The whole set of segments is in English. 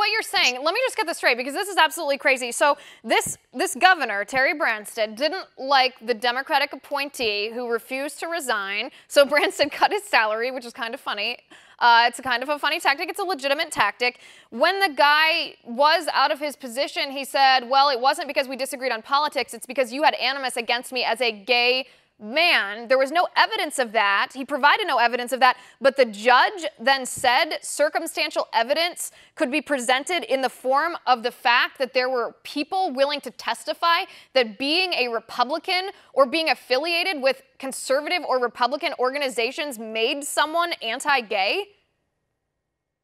what you're saying, let me just get this straight, because this is absolutely crazy. So this governor, Terry Branstad, didn't like the Democratic appointee who refused to resign. So Branstad cut his salary, which is kind of funny. It's a kind of a funny tactic. It's a legitimate tactic. When the guy was out of his position, he said, well, it wasn't because we disagreed on politics. It's because you had animus against me as a gay man. There was no evidence of that. He provided no evidence of that. But the judge then said circumstantial evidence could be presented in the form of the fact that there were people willing to testify that being a Republican or being affiliated with conservative or Republican organizations made someone anti-gay.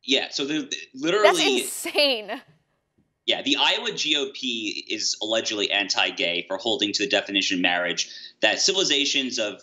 Yeah, so literally... That's insane. Yeah, the Iowa GOP is allegedly anti-gay for holding to the definition of marriage that civilizations of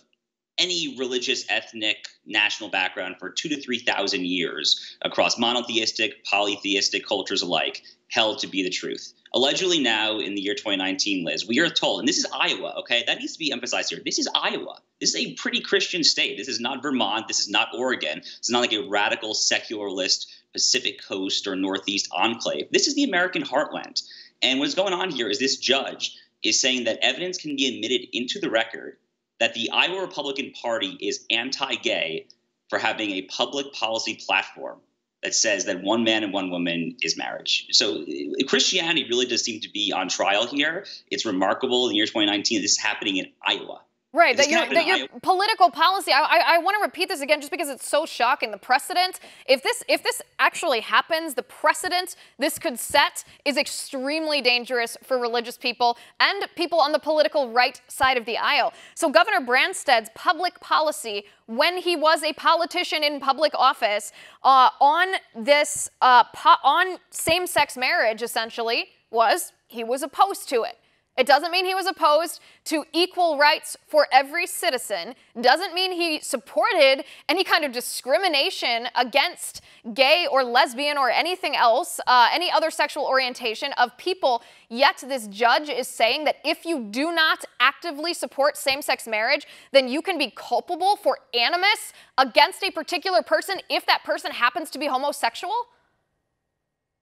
any religious, ethnic, national background for 2,000 to 3,000 years across monotheistic, polytheistic cultures alike held to be the truth. Allegedly now, in the year 2019, Liz, we are told, and this is Iowa, okay? That needs to be emphasized here. This is Iowa. This is a pretty Christian state. This is not Vermont. This is not Oregon. It's not like a radical secularist Pacific Coast or Northeast enclave. This is the American heartland. And what's going on here is this judge is saying that evidence can be admitted into the record that the Iowa Republican Party is anti-gay for having a public policy platform that says that one man and one woman is marriage. So Christianity really does seem to be on trial here. It's remarkable in the year 2019 this is happening in Iowa. Right, that your political policy, I want to repeat this again just because it's so shocking. The precedent, if this actually happens, the precedent this could set is extremely dangerous for religious people and people on the political right side of the aisle. So Governor Branstad's public policy when he was a politician in public office on this, on same-sex marriage essentially was he was opposed to it. It doesn't mean he was opposed to equal rights for every citizen. Doesn't mean he supported any kind of discrimination against gay or lesbian or anything else, any other sexual orientation of people. Yet this judge is saying that if you do not actively support same-sex marriage, then you can be culpable for animus against a particular person if that person happens to be homosexual.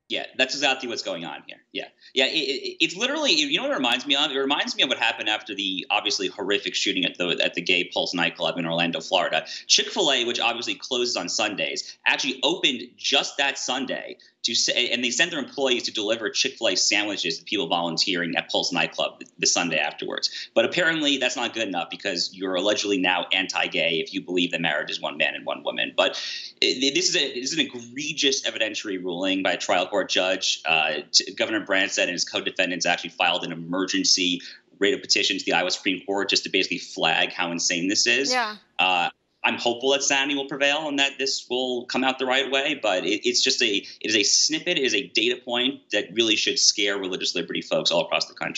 Yeah, that's exactly what's going on here. Yeah. It's literally, you know what it reminds me of? It reminds me of what happened after the obviously horrific shooting at the Gay Pulse nightclub in Orlando, Florida. Chick-fil-A, which obviously closes on Sundays, actually opened just that Sunday to say, and they sent their employees to deliver Chick-fil-A sandwiches to people volunteering at Pulse nightclub the Sunday afterwards. But apparently that's not good enough because you're allegedly now anti-gay if you believe that marriage is one man and one woman. But this is an egregious evidentiary ruling by a trial court judge. Governor Branstad and his co-defendants actually filed an emergency writ of petition to the Iowa Supreme Court just to basically flag how insane this is. Yeah. I'm hopeful that sanity will prevail and that this will come out the right way, but it is a snippet, it is a data point that really should scare religious liberty folks all across the country.